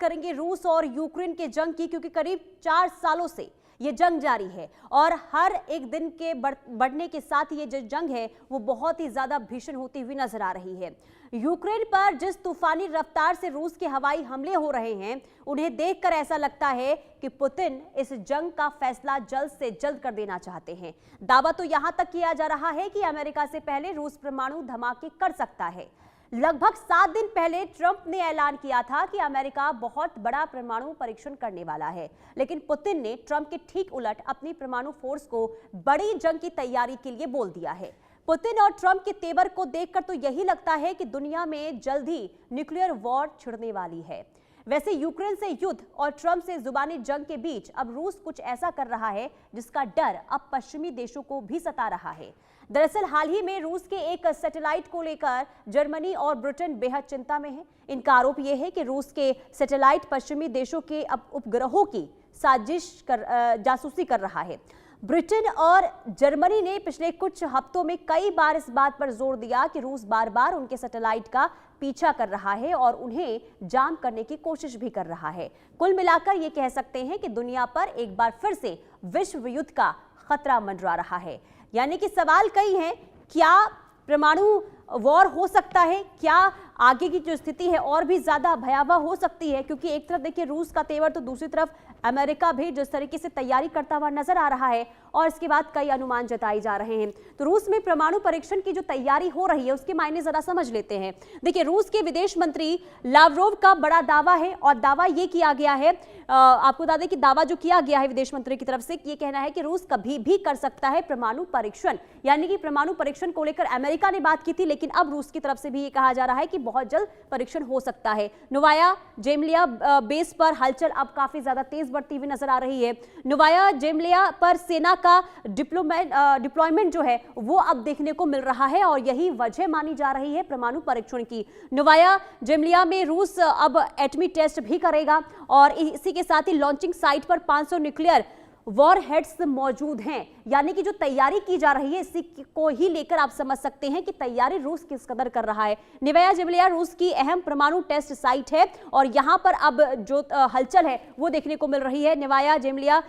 करेंगे रूस और यूक्रेन के जंग की, क्योंकि करीब 4 सालों से ये जंग जारी है और हर एक दिन के बढ़ने के साथ ये जो जंग है वो बहुत ही ज्यादा भीषण होती हुई नजर आ रही है। यूक्रेन पर जिस तूफानी रफ्तार से रूस के हवाई हमले हो रहे हैं, उन्हें देखकर ऐसा लगता है कि पुतिन इस जंग का फैसला जल्द से जल्द कर देना चाहते हैं। दावा तो यहां तक किया जा रहा है कि अमेरिका से पहले रूस परमाणु धमाके कर सकता है। लगभग 7 दिन पहले ट्रंप ने ऐलान किया था कि अमेरिका बहुत बड़ा परमाणु परीक्षण करने वाला है, लेकिन पुतिन ने ट्रंप के ठीक उलट अपनी परमाणु फोर्स को बड़ी जंग की तैयारी के लिए बोल दिया है। पुतिन और ट्रंप के तेवर को देखकर तो यही लगता है कि दुनिया में जल्द ही न्यूक्लियर वॉर छिड़ने वाली है। वैसे यूक्रेन से युद्ध और ट्रंप से जुबानी जंग के बीच अब रूस कुछ ऐसा कर रहा है जिसका डर अब पश्चिमी देशों को भी सता रहा है। दरअसल हाल ही में रूस के एक सैटेलाइट को लेकर जर्मनी और ब्रिटेन बेहद चिंता में है। इनका आरोप यह है कि रूस के सैटेलाइट पश्चिमी देशों के उपग्रहों की जासूसी कर रहा है। ब्रिटेन और जर्मनी ने पिछले कुछ हफ्तों में कई बार इस बात पर जोर दिया कि रूस बार बार उनके सैटेलाइट का पीछा कर रहा है और उन्हें जाम करने की कोशिश भी कर रहा है। कुल मिलाकर ये कह सकते हैं कि दुनिया पर एक बार फिर से विश्व युद्ध का खतरा मंडरा रहा है। यानी कि सवाल कई हैं, क्या परमाणु वॉर हो सकता है, क्या आगे की जो स्थिति है और भी ज्यादा भयावह हो सकती है, क्योंकि एक तरफ देखिए रूस का तेवर तो दूसरी तरफ अमेरिका भी जिस तरीके से तैयारी करता हुआ नजर आ रहा है और इसके बाद कई अनुमान जताए जा रहे हैं। तो रूस में परमाणु परीक्षण की जो तैयारी हो रही है उसके मायने जरा समझ लेते हैं। देखिए रूस के विदेश मंत्री लावरोव का बड़ा दावा है और दावा ये किया गया है, आपको बता दें कि दावा जो किया गया है विदेश मंत्री की तरफ से ये कहना है कि रूस कभी भी कर सकता है परमाणु परीक्षण। यानी कि परमाणु परीक्षण को लेकर अमेरिका ने बात की थी, लेकिन अब रूस की तरफ से भी ये कहा जा रहा है कि बहुत जल्द परीक्षण हो सकता है। नोवाया जेमलिया बेस पर हलचल अब काफी ज्यादा तेज बढ़ती हुई नजर आ रही है। नोवाया जेमलिया पर सेना का डिप्लॉयमेंट जो है वो अब देखने को मिल रहा है और यही वजह मानी जा रही है परमाणु परीक्षण की। नोवाया जेमलिया में रूस अब एटमी टेस्ट भी करेगा और इसी के साथ ही लॉन्चिंग साइट पर 500 न्यूक्लियर वॉरहेड्स मौजूद हैं। यानी कि जो तैयारी की जा रही है इसी को ही लेकर आप समझ सकते हैं कि तैयारी रूस किस कदर कर रहा है। नोवाया जेमलिया रूस की अहम परमाणु टेस्ट साइट है और यहां पर अब जो हलचल है वो देखने को मिल रही है। नोवाया जेमलिया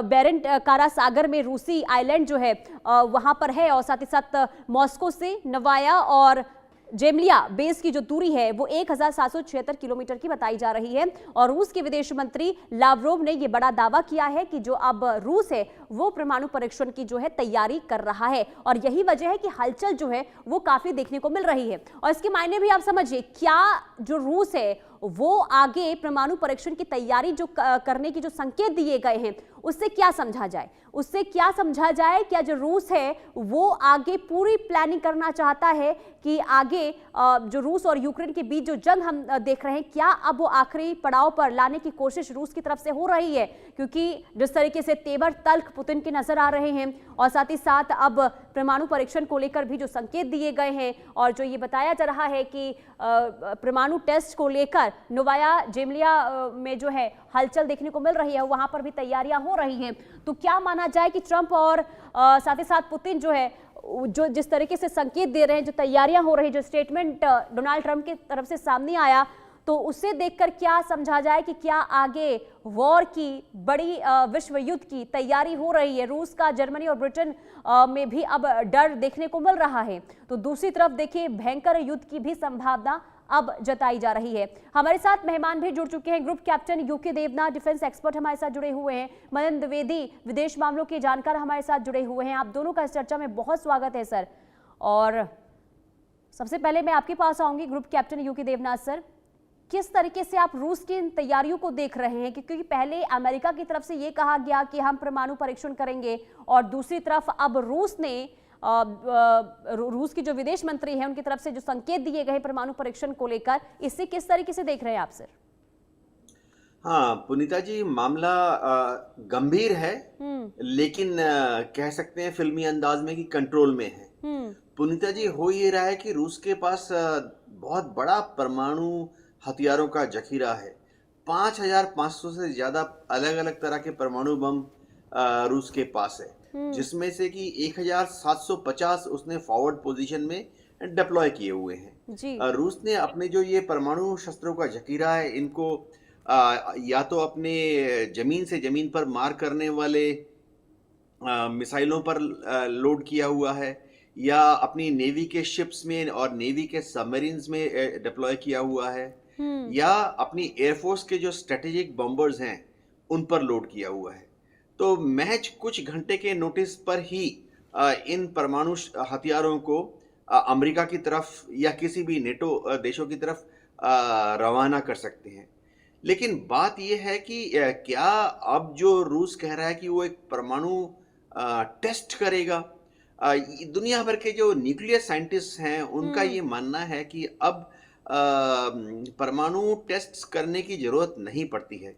बेरेंट कारा सागर में रूसी आइलैंड जो है वहां पर है और साथ ही साथ मॉस्को से नोवाया और जेमलिया बेस की जो दूरी है वो 1776 किलोमीटर की बताई जा रही है और रूस के विदेश मंत्री लावरोव ने यह बड़ा दावा किया है कि जो अब रूस है वो परमाणु परीक्षण की जो है तैयारी कर रहा है और यही वजह है कि हलचल जो है वो काफी देखने को मिल रही है। और इसके मायने भी आप समझिए, क्या जो रूस है वो आगे परमाणु परीक्षण की तैयारी जो करने की जो संकेत दिए गए हैं उससे क्या समझा जाए, उससे क्या समझा जाए, क्या जो रूस है वो आगे पूरी प्लानिंग करना चाहता है कि आगे जो रूस और यूक्रेन के बीच जो जंग हम देख रहे हैं क्या अब वो आखिरी पड़ाव पर लाने की कोशिश रूस की तरफ से हो रही है, क्योंकि जिस तरीके से तेवर तल्ख पुतिन के नजर आ रहे हैं और साथ ही साथ अब परमाणु परीक्षण को लेकर भी जो संकेत दिए गए हैं और जो ये बताया जा रहा है कि परमाणु टेस्ट को लेकर नोवाया जेमलिया में जो है हलचल देखने को मिल रही है, वहां पर भी तैयारियां हो रही हैं। तो क्या माना जाए कि ट्रंप और साथ ही साथ पुतिन जो है जो जिस तरीके से संकेत दे रहे हैं, जो तैयारियां हो रही है, जो स्टेटमेंट डोनाल्ड ट्रंप की तरफ से सामने आया, तो उससे देखकर क्या समझा जाए कि क्या आगे वॉर की बड़ी विश्व युद्ध की तैयारी हो रही है। रूस का जर्मनी और ब्रिटेन में भी अब डर देखने को मिल रहा है, तो दूसरी तरफ देखिए भयंकर युद्ध की भी संभावना अब जताई जा रही है। हमारे साथ मेहमान भी जुड़ चुके हैं, group captain UK Devnath defence expert हमारे साथ जुड़े हुए हैं, मदन द्विवेदी विदेश मामलों के जानकार हमारे साथ जुड़े हुए हैं। आप दोनों का इस चर्चा में बहुत स्वागत है सर। और सबसे पहले मैं आपके पास आऊंगी group captain UK Devnath sir, किस तरीके से आप रूस की इन तैयारियों को देख रहे हैं, क्योंकि पहले अमेरिका की तरफ से ये कहा गया कि हम परमाणु परीक्षण करेंगे और दूसरी तरफ अब रूस ने रूस की जो विदेश मंत्री हैं उनकी तरफ से जो संकेत दिए गए परमाणु परीक्षण को लेकर, इसे किस तरीके से देख रहे हैं आप सर? हाँ पुनीता जी, मामला गंभीर है लेकिन कह सकते हैं फिल्मी अंदाज में कि कंट्रोल में है। पुनीता जी, हो ये रहा है कि रूस के पास बहुत बड़ा परमाणु हथियारों का जखीरा है। 5500 से ज्यादा अलग अलग तरह के परमाणु बम रूस के पास है, जिसमें से कि 1750 उसने फॉरवर्ड पोजीशन में डिप्लॉय किए हुए हैं। रूस ने अपने जो ये परमाणु शस्त्रों का जखीरा है इनको या तो अपने जमीन से जमीन पर मार करने वाले मिसाइलों पर लोड किया हुआ है, या अपनी नेवी के शिप्स में और नेवी के सबमरीन्स में डिप्लॉय किया हुआ है, हम्म। या अपनी एयरफोर्स के जो स्ट्रेटेजिक बॉम्बर्स हैं उन पर लोड किया हुआ है। तो महज कुछ घंटे के नोटिस पर ही इन परमाणु हथियारों को अमेरिका की तरफ या किसी भी नेटो देशों की तरफ रवाना कर सकते हैं। लेकिन बात यह है कि क्या अब जो रूस कह रहा है कि वो एक परमाणु टेस्ट करेगा, दुनिया भर के जो न्यूक्लियर साइंटिस्ट हैं उनका ये मानना है कि अब परमाणु टेस्ट करने की जरूरत नहीं पड़ती है।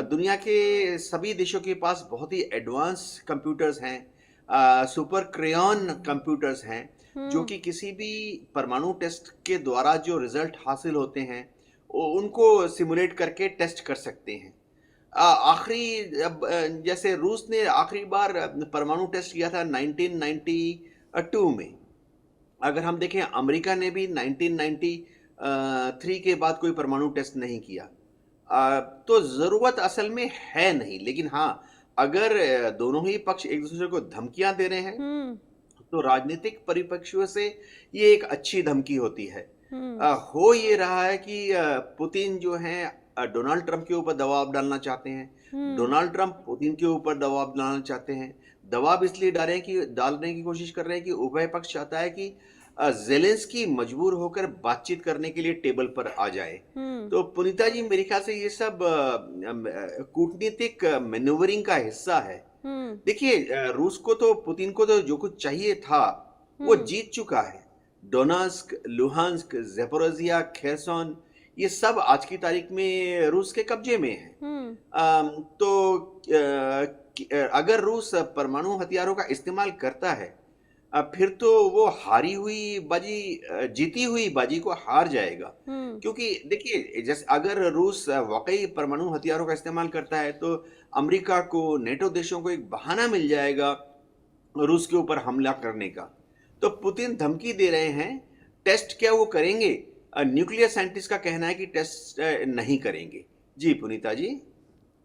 दुनिया के सभी देशों के पास बहुत ही एडवांस कंप्यूटर्स हैं, सुपर क्रेयॉन कंप्यूटर्स हैं, जो कि किसी भी परमाणु टेस्ट के द्वारा जो रिजल्ट हासिल होते हैं उनको सिमुलेट करके टेस्ट कर सकते हैं। आखिरी जैसे रूस ने आखिरी बार परमाणु टेस्ट किया था 1992 में। अगर हम देखें अमेरिका ने भी 1993 के बाद कोई परमाणु टेस्ट नहीं किया। तो ज़रूरत असल में है नहीं, लेकिन हाँ, अगर दोनों ही पक्ष एक दूसरे को धमकियां दे रहे हैं तो राजनीतिक परिप्रेक्ष्य से ये एक अच्छी धमकी होती है। हो ये रहा है कि पुतिन जो हैं डोनाल्ड ट्रंप के ऊपर दबाव डालना चाहते हैं, डोनाल्ड ट्रंप पुतिन के ऊपर दबाव डालना चाहते हैं। दबाव इसलिए डालने की कोशिश कर रहे हैं कि उभय पक्ष चाहता है कि जेलेंस्की मजबूर होकर बातचीत करने के लिए टेबल पर आ जाए। तो पुनीता जी, मेरे ख्याल से ये सब कूटनीतिक मैन्यूवरिंग का हिस्सा है। देखिए, रूस को तो पुतिन को तो जो कुछ चाहिए था वो जीत चुका है। डोनेट्स्क, लुहांस्क, ज़ेपोरिज़िया, खेरसोन, ये सब आज की तारीख में रूस के कब्जे में है। तो अगर रूस परमाणु हथियारों का इस्तेमाल करता है, फिर तो वो जीती हुई बाजी को हार जाएगा। क्योंकि देखिए, जैसे अगर रूस वाकई परमाणु हथियारों का इस्तेमाल करता है तो अमेरिका को, नेटो देशों को एक बहाना मिल जाएगा रूस के ऊपर हमला करने का। तो पुतिन धमकी दे रहे हैं, टेस्ट क्या वो करेंगे? न्यूक्लियर साइंटिस्ट का कहना है कि टेस्ट नहीं करेंगे। जी पुनीता जी।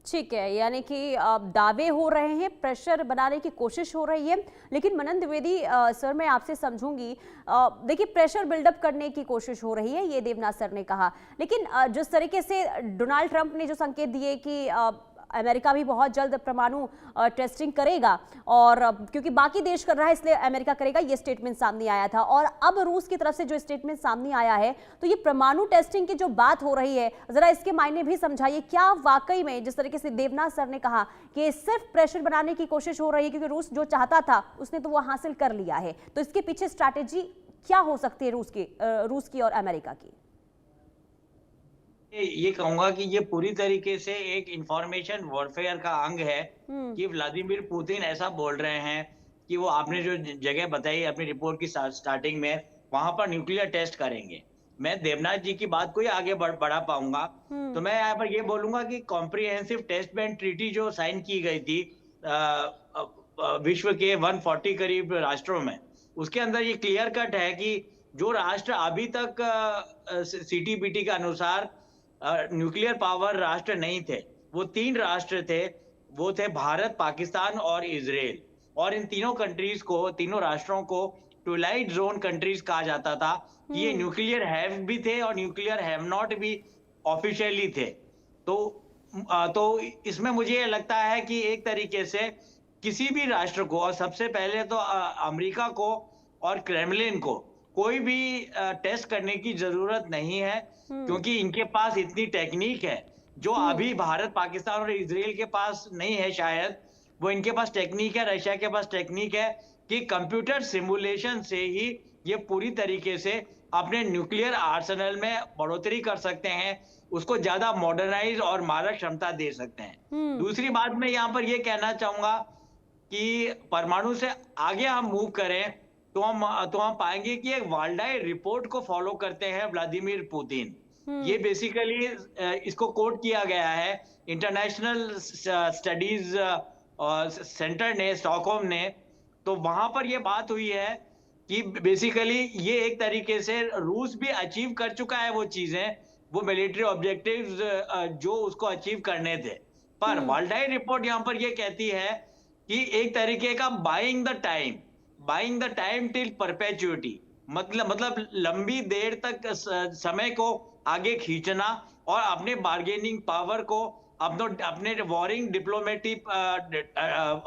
ठीक है, यानी कि दावे हो रहे हैं, प्रेशर बनाने की कोशिश हो रही है। लेकिन मनन द्विवेदी सर, मैं आपसे समझूंगी, देखिए प्रेशर बिल्डअप करने की कोशिश हो रही है, ये देवनाथ सर ने कहा। लेकिन जिस तरीके से डोनाल्ड ट्रंप ने जो संकेत दिए कि अमेरिका भी बहुत जल्द परमाणु टेस्टिंग करेगा, और क्योंकि बाकी देश कर रहा है इसलिए अमेरिका करेगा, ये स्टेटमेंट सामने आया था। और अब रूस की तरफ से जो स्टेटमेंट सामने आया है, तो ये परमाणु टेस्टिंग की जो बात हो रही है, जरा इसके मायने भी समझाइए। क्या वाकई में जिस तरीके से देवनाथ सर ने कहा कि सिर्फ प्रेशर बनाने की कोशिश हो रही है, क्योंकि रूस जो चाहता था उसने तो वो हासिल कर लिया है, तो इसके पीछे स्ट्रैटेजी क्या हो सकती है रूस की और अमेरिका की? ये कहूंगा कि ये पूरी तरीके से एक इंफॉर्मेशन वॉरफेयर का अंग है कि व्लादिमीर पुतिन ऐसा बोल रहे हैं कि वो आपने जो जगह बताई अपनी रिपोर्ट की स्टार्टिंग में, वहां पर न्यूक्लियर टेस्ट करेंगे। मैं देवनाथ जी की बात को ही आगे बढ़ा पाऊंगा, तो मैं यहाँ पर ये बोलूंगा कि कॉम्प्रिहेंसिव टेस्ट बैंड ट्रीटी जो साइन की गई थी विश्व के 140 करीब राष्ट्रों में, उसके अंदर ये क्लियर कट है कि जो राष्ट्र अभी तक CTBT के अनुसार न्यूक्लियर पावर राष्ट्र नहीं थे, वो 3 राष्ट्र थे। वो थे भारत, पाकिस्तान और इजराइल। और इन तीनों कंट्रीज को, तीनों राष्ट्रों को ट्विलाइट जोन कंट्रीज कहा जाता था कि ये न्यूक्लियर हैव भी थे और न्यूक्लियर हैव नॉट भी ऑफिशियली थे। तो इसमें मुझे ये लगता है कि एक तरीके से किसी भी राष्ट्र को, और सबसे पहले तो अमेरिका को और क्रेमलिन को, कोई भी टेस्ट करने की जरूरत नहीं है, क्योंकि इनके पास इतनी टेक्निक है जो अभी भारत, पाकिस्तान और इजराइल के पास नहीं है। शायद वो इनके पास टेक्निक है, रशिया के पास टेक्निक है कि कंप्यूटर सिमुलेशन से ही ये पूरी तरीके से अपने न्यूक्लियर आर्सेनल में बढ़ोतरी कर सकते हैं, उसको ज्यादा मॉडर्नाइज और मारक क्षमता दे सकते हैं। दूसरी बात मैं यहाँ पर ये कहना चाहूंगा कि परमाणु से आगे हम मूव करें तो हम पाएंगे कि एक वाल्डाई रिपोर्ट को फॉलो करते हैं व्लादिमीर पुतिन। ये बेसिकली इसको कोट किया गया है इंटरनेशनल स्टडीज सेंटर ने, स्टॉकहोम ने। तो वहां पर ये बात हुई है कि बेसिकली ये एक तरीके से रूस भी अचीव कर चुका है वो चीजें वो मिलिट्री ऑब्जेक्टिव्स जो उसको अचीव करने थे। पर वाल्डाई रिपोर्ट यहाँ पर ये कहती है कि एक तरीके का buying the time till perpetuity, मतलब लंबी देर तक समय को आगे खींचना और अपने बार्गेनिंग पावर को, अपने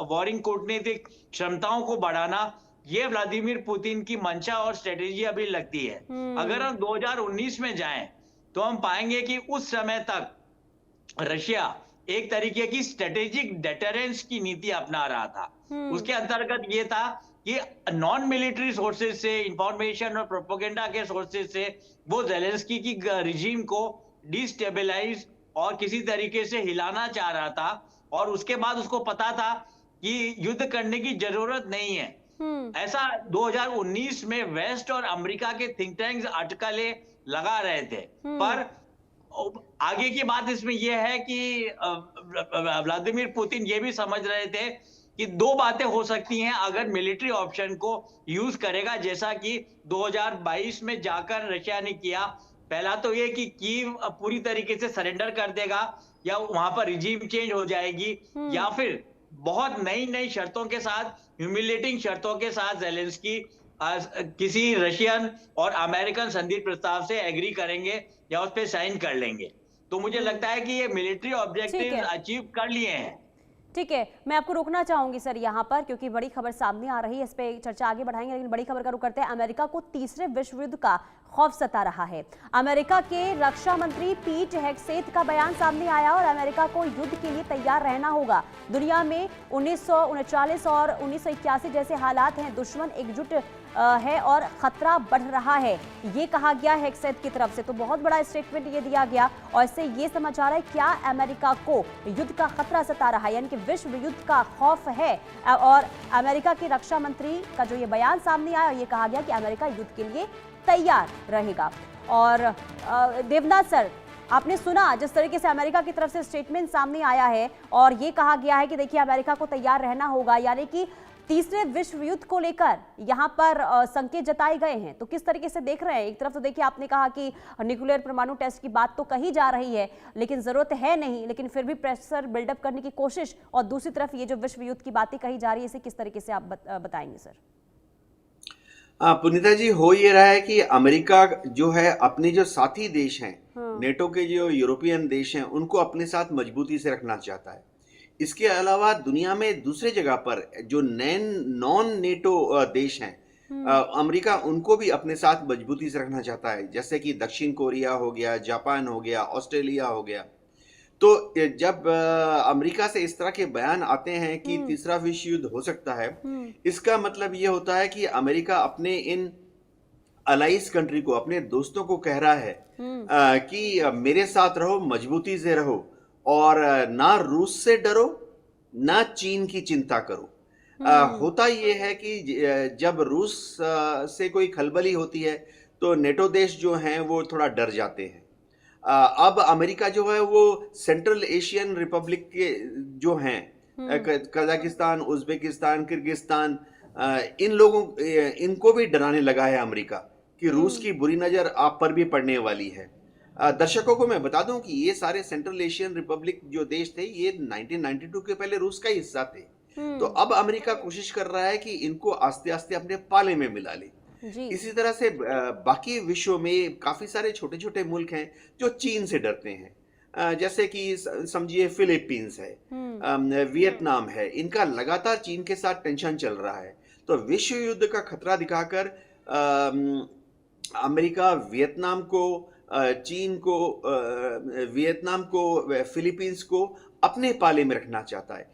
वॉरिंग कूटनीतिक क्षमताओं को बढ़ाना, ये व्लादिमीर पुतिन की मंशा और स्ट्रेटेजी अभी लगती है। अगर हम 2019 में जाएं तो हम पाएंगे कि उस समय तक रशिया एक तरीके की स्ट्रेटेजिक डेटरेंस की नीति अपना रहा था। उसके अंतर्गत ये था कि नॉन मिलिट्री सोर्सेज से, इंफॉर्मेशन और प्रोपेगेंडा के सोर्सेज से वो जेलेंस्की की रिजीम को डिस्टेबलाइज और किसी तरीके से हिलाना चाह रहा था, और उसके बाद उसको पता था कि युद्ध करने की जरूरत नहीं है। ऐसा 2019 में वेस्ट और अमेरिका के थिंक टैंक्स अटकलें लगा रहे थे। पर आगे की बात इसमें यह है कि व्लादिमीर पुतिन ये भी समझ रहे थे कि दो बातें हो सकती हैं अगर मिलिट्री ऑप्शन को यूज करेगा, जैसा कि 2022 में जाकर रशिया ने किया। पहला तो ये कि कीव पूरी तरीके से सरेंडर कर देगा, या वहां पर रिजीम चेंज हो जाएगी, या फिर बहुत नई शर्तों के साथ, ह्यूमिलेटिंग शर्तों के साथ जेलेंस्की किसी रशियन और अमेरिकन संधि प्रस्ताव से एग्री करेंगे या उस पर साइन कर लेंगे। तो मुझे लगता है कि ये मिलिट्री ऑब्जेक्टिव्स अचीव कर लिए हैं। ठीक है, मैं आपको रोकना चाहूंगी सर यहाँ पर, क्योंकि बड़ी खबर सामने आ रही है, इस पे चर्चा आगे बढ़ाएंगे, लेकिन बड़ी खबर का रुख करते हैं। अमेरिका को तीसरे विश्व युद्ध का खौफ सता रहा है। अमेरिका के रक्षा मंत्री पीट हेगसेथ का बयान सामने आया और अमेरिका को युद्ध के लिए तैयार रहना होगा। दुनिया में 1939 और 1981 जैसे हालात हैं, दुश्मन एकजुट है और खतरा बढ़ रहा है, ये कहा गया हेगसेथ की तरफ से। तो बहुत बड़ा स्टेटमेंट ये दिया गया और इससे ये समझ आ रहा है क्या अमेरिका को युद्ध का खतरा सता रहा है, यानी कि विश्व युद्ध का खौफ है। और अमेरिका के रक्षा मंत्री का जो ये बयान सामने आया, ये कहा गया कि अमेरिका युद्ध के लिए तैयार रहेगा। और देवनाथ सर, आपने सुना जिस तरीके से अमेरिका की तरफ से स्टेटमेंट सामने आया है और ये कहा गया है कि देखिए अमेरिका को तैयार रहना होगा, यानी कि तीसरे विश्व युद्ध को लेकर यहाँ पर संकेत जताए गए हैं। तो किस तरीके से देख रहे हैं? एक तरफ तो देखिए आपने कहा कि न्यूक्लियर परमाणु टेस्ट की बात तो कही जा रही है, लेकिन जरूरत है नहीं, लेकिन फिर भी प्रेशर बिल्डअप करने की कोशिश, और दूसरी तरफ ये जो विश्व युद्ध की बातें कही जा रही है, इसे किस तरीके से आप बताएंगे सर? पुनीता जी, हो ये रहा है कि अमेरिका जो है अपने जो साथी देश हैं, नेटो के जो यूरोपियन देश हैं, उनको अपने साथ मजबूती से रखना चाहता है। इसके अलावा दुनिया में दूसरे जगह पर जो नॉन नेटो देश हैं, अमेरिका उनको भी अपने साथ मजबूती से रखना चाहता है, जैसे कि दक्षिण कोरिया हो गया, जापान हो गया, ऑस्ट्रेलिया हो गया। तो जब अमेरिका से इस तरह के बयान आते हैं कि तीसरा विश्व युद्ध हो सकता है, इसका मतलब ये होता है कि अमेरिका अपने इन अलाइज कंट्री को, अपने दोस्तों को कह रहा है कि मेरे साथ रहो, मजबूती से रहो, और ना रूस से डरो, ना चीन की चिंता करो। होता यह है कि जब रूस से कोई खलबली होती है तो नेटो देश जो हैं वो थोड़ा डर जाते हैं। अब अमेरिका जो है वो सेंट्रल एशियन रिपब्लिक के जो हैं, कजाकिस्तान, उज्बेकिस्तान, किर्गिस्तान, इनको भी डराने लगा है अमेरिका कि रूस की बुरी नजर आप पर भी पड़ने वाली है। दर्शकों को मैं बता दूं कि ये सारे सेंट्रल एशियन रिपब्लिक जो देश थे, ये 1992 के पहले रूस का हिस्सा थे। तो अब अमेरिका कोशिश कर रहा है कि इनको आस्ते आस्ते अपने पाले में मिला ले। इसी तरह से बाकी विश्व में काफी सारे छोटे छोटे मुल्क हैं जो चीन से डरते हैं, जैसे कि समझिए फिलीपींस है, वियतनाम है, इनका लगातार चीन के साथ टेंशन चल रहा है। तो विश्व युद्ध का खतरा दिखाकर अमेरिका वियतनाम को, चीन को, वियतनाम को, फिलीपींस को अपने पाले में रखना चाहता है।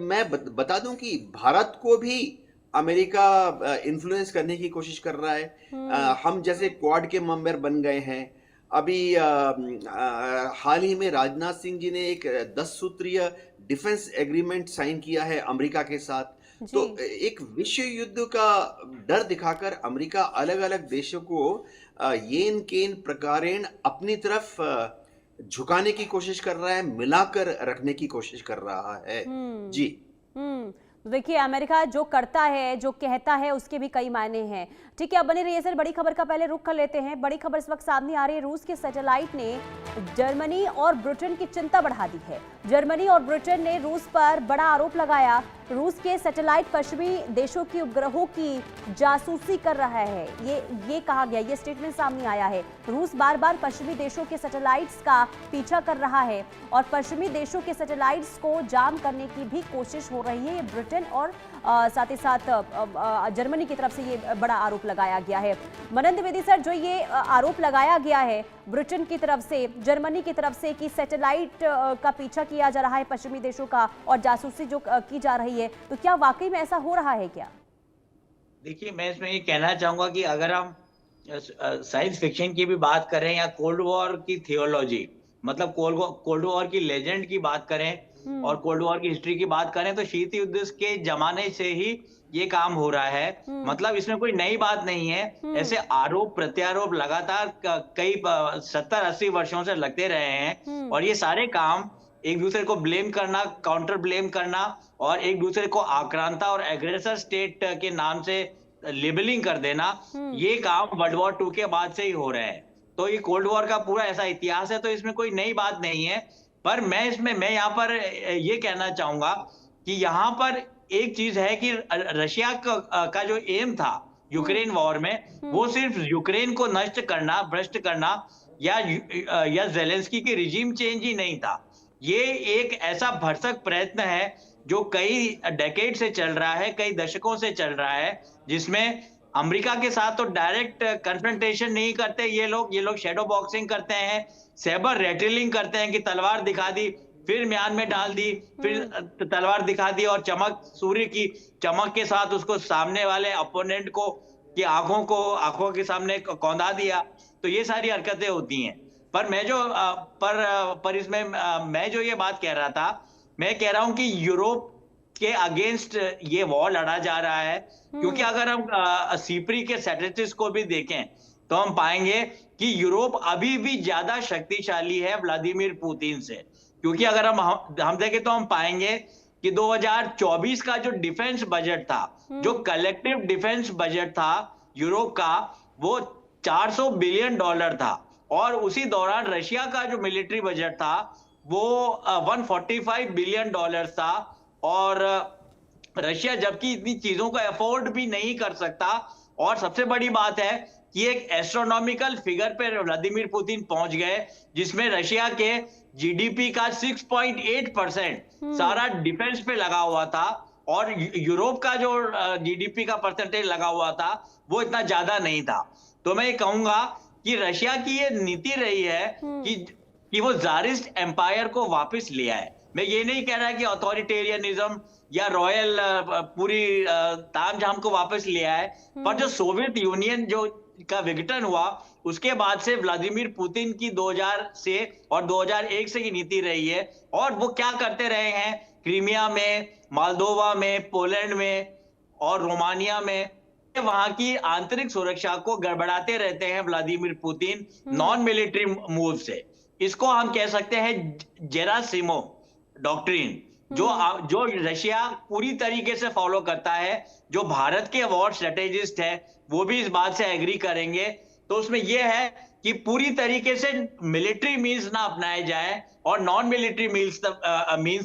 मैं बता दूं कि भारत को भी अमेरिका इन्फ्लुएंस करने की कोशिश कर रहा है। हम जैसे क्वाड के मेंबर बन गए हैं। अभी हाल ही में राजनाथ सिंह जी ने एक 10 सूत्रीय डिफेंस एग्रीमेंट साइन किया है अमेरिका के साथ। तो एक विश्व युद्ध का डर दिखाकर अमेरिका अलग अलग देशों को येन केन प्रकारेण अपनी तरफ झुकाने की कोशिश कर रहा है, मिलाकर रखने की कोशिश कर रहा है। जी। तो देखिए, अमेरिका जो करता है, जो कहता है, उसके भी कई मायने हैं। ठीक है, अब बने रहिए सर, बड़ी खबर का पहले रुख कर लेते हैं। बड़ी खबर इस वक्त सामने आ रही है, रूस के सैटेलाइट ने जर्मनी और ब्रिटेन की चिंता बढ़ा दी है। जर्मनी और ब्रिटेन ने रूस पर बड़ा आरोप लगाया। रूस के सैटेलाइट पश्चिमी देशों की उपग्रहों की जासूसी कर रहा है, ये कहा गया, ये स्टेटमेंट सामने आया है। रूस बार बार पश्चिमी देशों के सैटेलाइट्स का पीछा कर रहा है और पश्चिमी देशों के सैटेलाइट्स को जाम करने की भी कोशिश हो रही है। ये ब्रिटेन और साथ ही साथ जर्मनी की तरफ से ये बड़ा आरोप लगाया गया है। मनन द्विवेदी सर, जो ये आरोप लगाया गया है ब्रिटेन की तरफ से, जर्मनी की तरफ से कि सैटेलाइट का पीछा किया जा रहा है पश्चिमी देशों का और जासूसी जो की जा रही है, तो क्या वाकई में ऐसा हो रहा है क्या? देखिए, मैं इसमें ये कहना चाहूंगा कि अगर हम साइंस फिक्शन की भी बात करें या कोल्ड वॉर की थियोलॉजी, मतलब कोल्ड वॉर की लेजेंड की बात करें और कोल्ड वॉर की हिस्ट्री की बात करें, तो शीत युद्ध के जमाने से ही ये काम हो रहा है। मतलब इसमें कोई नई बात नहीं है। ऐसे आरोप प्रत्यारोप लगातार कई 70-80 वर्षों से लगते रहे हैं और ये सारे काम एक दूसरे को ब्लेम करना, काउंटर ब्लेम करना और एक दूसरे को आक्रांता और एग्रेसर स्टेट के नाम से लेबलिंग कर देना, ये काम वर्ल्ड वॉर 2 के बाद से ही हो रहे हैं। तो ये कोल्ड वॉर का पूरा ऐसा इतिहास है, तो इसमें कोई नई बात नहीं है। पर मैं यहाँ पर ये कहना चाहूंगा कि यहाँ पर एक चीज है कि रशिया का जो एम था यूक्रेन वॉर में, वो सिर्फ यूक्रेन को नष्ट करना, भ्रष्ट करना या जेलेंस्की की रिजीम चेंज ही नहीं था। ये एक ऐसा भरसक प्रयत्न है जो कई डेकेड से चल रहा है, कई दशकों से चल रहा है, जिसमें अमेरिका के साथ तो डायरेक्ट कन्फ्रंटेशन नहीं करते ये लोग शैडो बॉक्सिंग करते हैं, सैबर रेटलिंग करते हैं कि तलवार दिखा दी, फिर म्यान में डाल दी, फिर तलवार दिखा दी और सूर्य की चमक के साथ उसको सामने वाले अपोनेंट को की आंखों के सामने कौंधा दिया। तो ये सारी हरकतें होती हैं। पर इसमें मैं जो ये बात कह रहा था, मैं कह रहा हूं कि यूरोप के अगेंस्ट ये वॉर लड़ा जा रहा है, क्योंकि अगर हम सीपरी के स्टैटिस्टिक्स को भी देखें तो हम पाएंगे कि यूरोप अभी भी ज्यादा शक्तिशाली है व्लादिमीर पुतिन से। क्योंकि अगर हम देखें तो हम पाएंगे कि 2024 का जो डिफेंस बजट था, जो कलेक्टिव डिफेंस बजट था यूरोप का, वो $400 बिलियन था और उसी दौरान रशिया का जो मिलिट्री बजट था वो $145 बिलियन था। और रशिया जबकि इतनी चीजों को अफोर्ड भी नहीं कर सकता, और सबसे बड़ी बात है कि एक एस्ट्रोनॉमिकल फिगर पे व्लादिमीर पुतिन पहुंच गए, जिसमें रशिया के जीडीपी का 6.8% सारा डिफेंस पे लगा हुआ था और यूरोप का जो जीडीपी का परसेंटेज लगा हुआ था वो इतना ज्यादा नहीं था। तो मैं ये कहूंगा कि रशिया की ये नीति रही है कि वो ज़ारिस्ट एम्पायर को वापस ले आए। मैं ये नहीं कह रहा कि अथॉरिटेरियनिज्म या रॉयल पूरी तामझाम को वापस ले आए, पर जो सोवियत यूनियन जो का विघटन हुआ उसके बाद से व्लादिमीर पुतिन की 2000 से और 2001 से की नीति रही है। और वो क्या करते रहे हैं, क्रीमिया में, मोल्दोवा में, पोलैंड में और रोमानिया में वहां की आंतरिक सुरक्षा को गड़बड़ाते रहते हैं Vladimir Putin non military move से। इसको हम कह सकते हैं जेरासिमो डॉक्ट्रिन, जो रशिया पूरी तरीके से फॉलो करता है, जो भारत के वॉर स्ट्रेटेजिस्ट है वो भी इस बात से एग्री करेंगे। तो उसमें यह है कि पूरी तरीके से मिलिट्री मीन्स ना अपनाए जाए और नॉन मिलिट्री मीन्स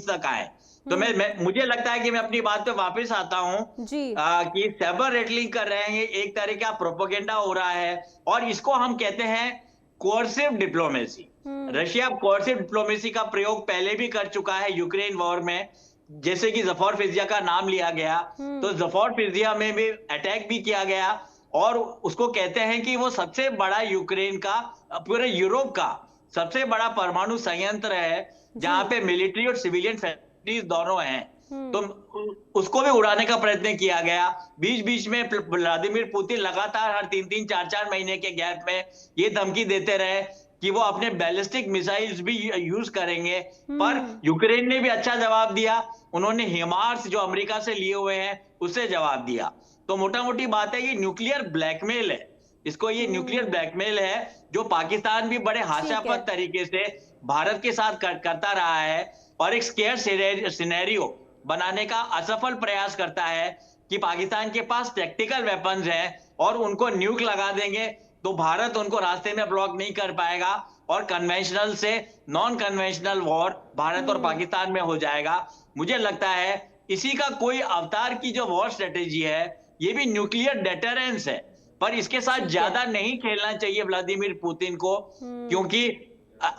तक आए। तो मुझे लगता है कि मैं अपनी बात पे वापस आता हूं कि सैबर रेटलिंग कर रहे हैं, एक तरह का प्रोपेगेंडा हो रहा है और इसको हम कहते हैं coercive diplomacy. Russia coercive diplomacy का प्रयोग पहले भी कर चुका है यूक्रेन वॉर में, जैसे कि ज़फरफिजिया का नाम लिया गया, तो ज़फरफिजिया में भी अटैक भी किया गया और उसको कहते हैं कि वो सबसे बड़ा यूक्रेन का, पूरे यूरोप का सबसे बड़ा परमाणु संयंत्र है जहां पे मिलिट्री और सिविलियन फैसिलिटीज दोनों हैं। तो उसको भी उड़ाने का प्रयत्न किया गया। बीच बीच में व्लादिमीर पुतिन लगातार हर 3-3, 4-4 महीने के गैप में ये धमकी देते रहे कि वो अपने बैलिस्टिक मिसाइल्स भी यूज करेंगे, पर यूक्रेन ने भी अच्छा जवाब दिया। उन्होंने हिमार्स जो अमेरिका से लिए हुए हैं उससे जवाब दिया। तो मोटा मोटी बात है ये न्यूक्लियर ब्लैकमेल है, इसको ये न्यूक्लियर ब्लैकमेल है जो पाकिस्तान भी बड़े हास्यास्पद तरीके से भारत के साथ करता रहा है और एक स्केयर सिनेरियो बनाने का असफल प्रयास करता है कि पाकिस्तान के पास टैक्टिकल वेपन्स हैं और उनको न्यूक लगा देंगे तो भारत उनको रास्ते में ब्लॉक नहीं कर पाएगा और कन्वेंशनल से नॉन कन्वेंशनल वॉर भारत और पाकिस्तान में हो जाएगा। मुझे लगता है इसी का कोई अवतार की जो वॉर स्ट्रेटेजी है ये भी न्यूक्लियर डेटरेंस है, पर इसके साथ ज्यादा नहीं खेलना चाहिए व्लादिमीर पुतिन को, क्योंकि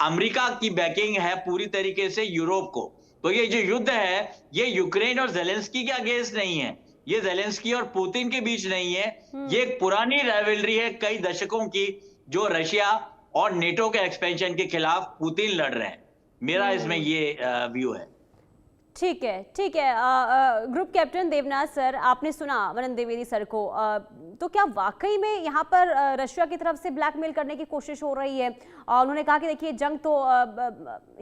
अमेरिका की बैकिंग है पूरी तरीके से यूरोप को। तो ये जो युद्ध है ये यूक्रेन और जेलेंस्की के अगेंस्ट नहीं है, ये जेलेंस्की और पुतिन के बीच नहीं है, ये एक पुरानी राइवलरी है कई दशकों की जो रशिया और नेटो के एक्सपेंशन के खिलाफ पुतिन लड़ रहे हैं। मेरा इसमें ये व्यू है। ठीक है, ठीक है। ग्रुप कैप्टन देवनाथ सर, आपने सुना मनन द्विवेदी सर को, तो क्या वाकई में यहाँ पर रशिया की तरफ से ब्लैकमेल करने की कोशिश हो रही है? उन्होंने कहा कि देखिए जंग तो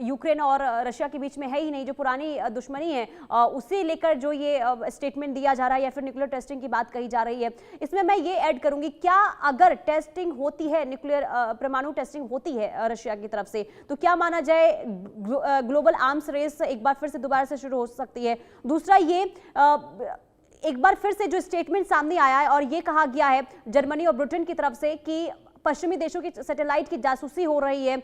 यूक्रेन और रशिया के बीच में है ही नहीं, जो पुरानी दुश्मनी है उसे लेकर जो ये स्टेटमेंट दिया जा रहा है या फिर न्यूक्लियर टेस्टिंग की बात कही जा रही है। इसमें मैं ये ऐड करूंगी, क्या अगर टेस्टिंग होती है, न्यूक्लियर परमाणु टेस्टिंग होती है रशिया की तरफ से, तो क्या माना जाए ग्लोबल आर्म्स रेस एक बार फिर से दोबारा से शुरू हो सकती है? दूसरा ये एक बार फिर से जो स्टेटमेंट सामने आया है और ये कहा गया है जर्मनी और ब्रिटेन की तरफ से कि पश्चिमी देशों की सैटेलाइट की जासूसी हो रही है,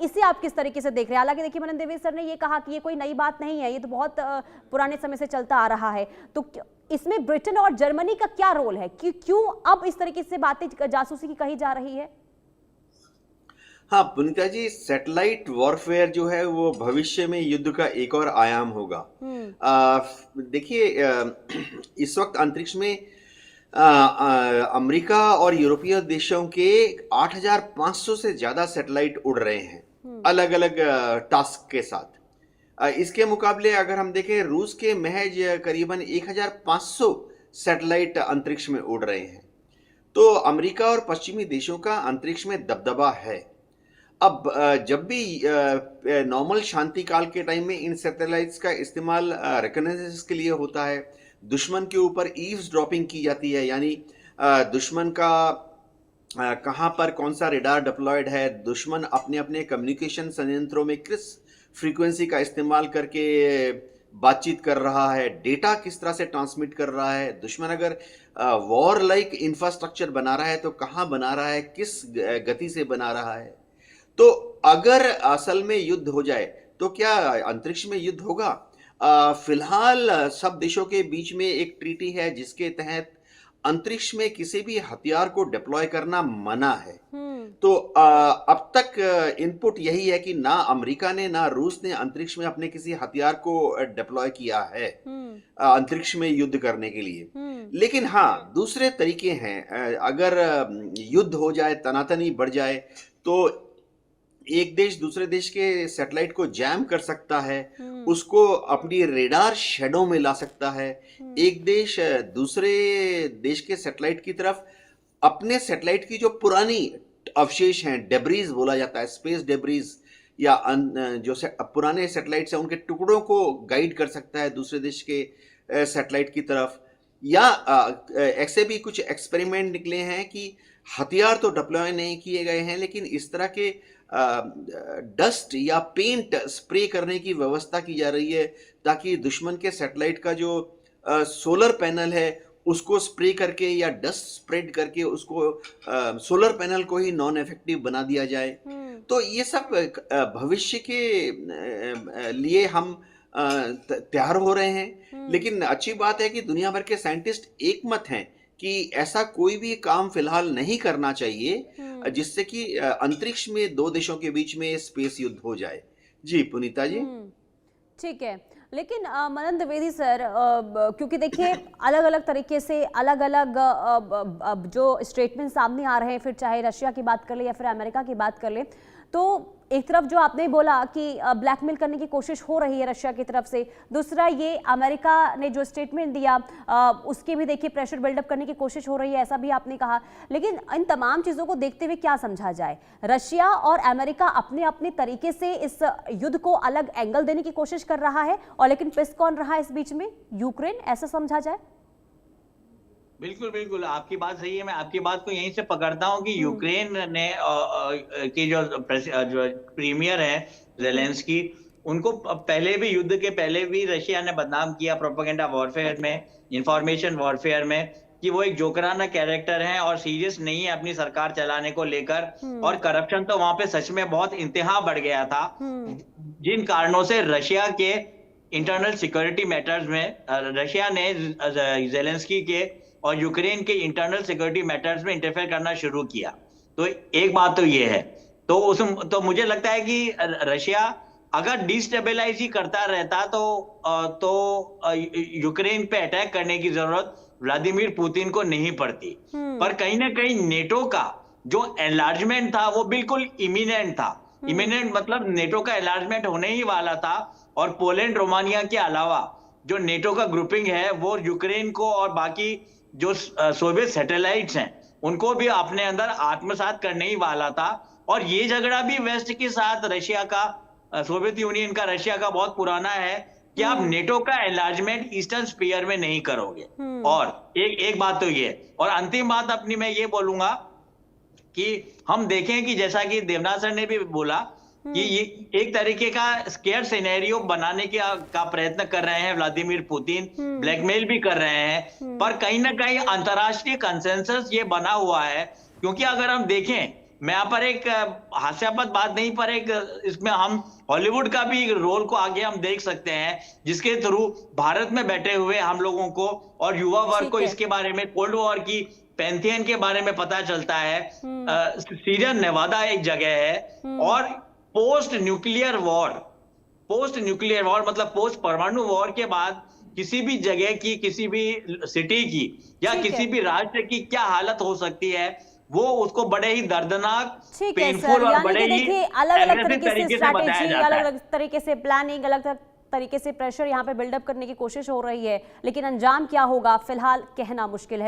इसे आप किस तरीके से देख रहे हैं? हालांकि देखिए मनन द्विवेदी सर ने ये कहा कि ये कोई नई बात नहीं है, ये तो बहुत पुराने समय से चलता आ रहा है, तो इसमें ब्रिटेन और जर्मनी का क्या रोल है कि क्यों अब इस तरीके से बातें जासूसी की कही जा रही है? हाँ पुनीता जी, सैटेलाइट वॉरफेयर जो है वो भविष्य में युद्ध का एक और आयाम होगा। देखिए इस वक्त अंतरिक्ष में अमेरिका और यूरोपीय देशों के 8,500 से ज्यादा सैटेलाइट उड़ रहे हैं अलग अलग टास्क के साथ। इसके मुकाबले अगर हम देखें रूस के महज करीबन 1,500 सैटेलाइट अंतरिक्ष में उड़ रहे हैं। तो अमेरिका और पश्चिमी देशों का अंतरिक्ष में दबदबा है। अब जब भी नॉर्मल शांति काल के टाइम में इन सैटेलाइट्स का इस्तेमाल रिकॉग्निशंस के लिए होता है, दुश्मन के ऊपर ईव्स ड्रॉपिंग की जाती है, यानी दुश्मन का कहाँ पर कौन सा रेडार डिप्लॉयड है, दुश्मन अपने अपने कम्युनिकेशन संयंत्रों में किस फ्रीक्वेंसी का इस्तेमाल करके बातचीत कर रहा है, डेटा किस तरह से ट्रांसमिट कर रहा है, दुश्मन अगर वॉर लाइक इंफ्रास्ट्रक्चर बना रहा है तो कहाँ बना रहा है, किस गति से बना रहा है। तो अगर असल में युद्ध हो जाए तो क्या अंतरिक्ष में युद्ध होगा? फिलहाल सब देशों के बीच में एक ट्रीटी है जिसके तहत अंतरिक्ष में किसी भी हथियार को डिप्लॉय करना मना है। तो अब तक इनपुट यही है कि ना अमेरिका ने ना रूस ने अंतरिक्ष में अपने किसी हथियार को डिप्लॉय किया है अंतरिक्ष में युद्ध करने के लिए। लेकिन हाँ, दूसरे तरीके हैं। अगर युद्ध हो जाए, तनातनी बढ़ जाए, तो एक देश दूसरे देश के सैटेलाइट को जैम कर सकता है, उसको अपनी रेडार शेडो में ला सकता है। एक देश दूसरे देश के सैटेलाइट की तरफ अपने सैटेलाइट की जो पुरानी अवशेष हैं, डेब्रीज बोला जाता है, स्पेस डेब्रीज, या जो पुराने सैटेलाइट्स हैं उनके टुकड़ों को गाइड कर सकता है दूसरे देश के सैटेलाइट की तरफ। या ऐसे भी कुछ एक्सपेरिमेंट निकले हैं कि हथियार तो डिप्लॉय नहीं किए गए हैं, लेकिन इस तरह के डस्ट या पेंट स्प्रे करने की व्यवस्था की जा रही है ताकि दुश्मन के सैटेलाइट का जो सोलर पैनल है उसको स्प्रे करके या डस्ट स्प्रेड करके उसको सोलर पैनल को ही नॉन इफेक्टिव बना दिया जाए। तो ये सब भविष्य के लिए हम तैयार हो रहे हैं। लेकिन अच्छी बात है कि दुनिया भर के साइंटिस्ट एक मत हैं कि ऐसा कोई भी काम फिलहाल नहीं करना चाहिए जिससे कि अंतरिक्ष में दो देशों के बीच में स्पेस युद्ध हो जाए। जी पुनीता जी। ठीक है, लेकिन मनन द्विवेदी सर, क्योंकि देखिए अलग अलग तरीके से अलग अलग जो स्टेटमेंट सामने आ रहे हैं, फिर चाहे रशिया की बात कर ले या फिर अमेरिका की बात कर ले, तो एक तरफ जो आपने बोला कि ब्लैकमेल करने की कोशिश हो रही है रशिया की तरफ से, दूसरा ये अमेरिका ने जो स्टेटमेंट दिया उसके भी देखिए प्रेशर बिल्डअप करने की कोशिश हो रही है, ऐसा भी आपने कहा। लेकिन इन तमाम चीज़ों को देखते हुए क्या समझा जाए? रशिया और अमेरिका अपने अपने तरीके से इस युद्ध को अलग एंगल देने की कोशिश कर रहा है, और लेकिन पिस कौन रहा है इस बीच में? यूक्रेन, ऐसा समझा जाए? बिल्कुल बिल्कुल, आपकी बात सही है। मैं आपकी बात को यहीं से पकड़ता हूं कि यूक्रेन ने की जो प्रीमियर है जेलेंस्की, उनको पहले भी, युद्ध के पहले भी रशिया ने बदनाम किया प्रोपेगेंडा वॉरफेयर में, इंफॉर्मेशन वॉरफेयर में, कि वो एक जोकराना कैरेक्टर है और सीरियस नहीं है अपनी सरकार चलाने को लेकर। और करप्शन तो वहां पे सच में बहुत इंतहा बढ़ गया था, जिन कारणों से रशिया के इंटरनल सिक्योरिटी मैटर्स में रशिया ने जेलेंस्की के और यूक्रेन के इंटरनल सिक्योरिटी मैटर्स में इंटरफेयर करना शुरू किया। तो एक बात तो ये है, तो मुझे लगता है कि रशिया अगर डिस्टेबलाइज ही करता रहता तो यूक्रेन पे अटैक करने की जरूरत व्लादिमीर पुतिन को नहीं पड़ती। पर कहीं ना कहीं नेटो का जो एनलार्जमेंट था वो बिल्कुल इमिनेंट था। इमिनेंट मतलब नेटो का एनलार्जमेंट होने ही वाला था, और पोलैंड रोमानिया के अलावा जो नेटो का ग्रुपिंग है वो यूक्रेन को और बाकी जो सोवियत सैटेलाइट्स हैं उनको भी अपने अंदर आत्मसात करने ही वाला था। और ये झगड़ा भी वेस्ट के साथ रशिया का, सोवियत यूनियन का रशिया का बहुत पुराना है कि आप नेटो का एनलार्जमेंट ईस्टर्न स्फीयर में नहीं करोगे। और एक बात तो ये, और अंतिम बात अपनी मैं ये बोलूंगा कि हम देखें कि जैसा कि देवनाथ सर ने भी बोला कि ये एक तरीके का स्केयर सिनेरियो बनाने का प्रयत्न कर रहे हैं व्लादिमीर पुतिन, ब्लैकमेल भी कर रहे हैं। पर कहीं ना कहीं अंतरराष्ट्रीय कंसेंसस ये बना हुआ है, क्योंकि अगर हम देखें, मैं यहाँ पर एक हास्यास्पद बात नहीं, पर एक इसमें हम हॉलीवुड का भी रोल को आगे हम देख सकते हैं, जिसके थ्रू भारत में बैठे हुए हम लोगों को और युवा वर्ग को इसके बारे में, कोल्ड वॉर की पैंथियन के बारे में पता चलता है। सीरिया नेवादा एक जगह है, और पोस्ट न्यूक्लियर वॉर मतलब पोस्ट परमाणु वॉर के बाद किसी भी जगह की, किसी भी सिटी की या किसी भी राष्ट्र की क्या हालत हो सकती है, वो उसको बड़े ही दर्दनाक, पेनफुल और बड़े ही अलग-अलग तरीके से स्ट्रैटेजी, अलग-अलग तरीके से प्लानिंग, अलग तरीके से प्रेशर यहाँ पे बिल्डअप करने की कोशिश हो रही है, लेकिन अंजाम क्या होगा फिलहाल कहना मुश्किल है।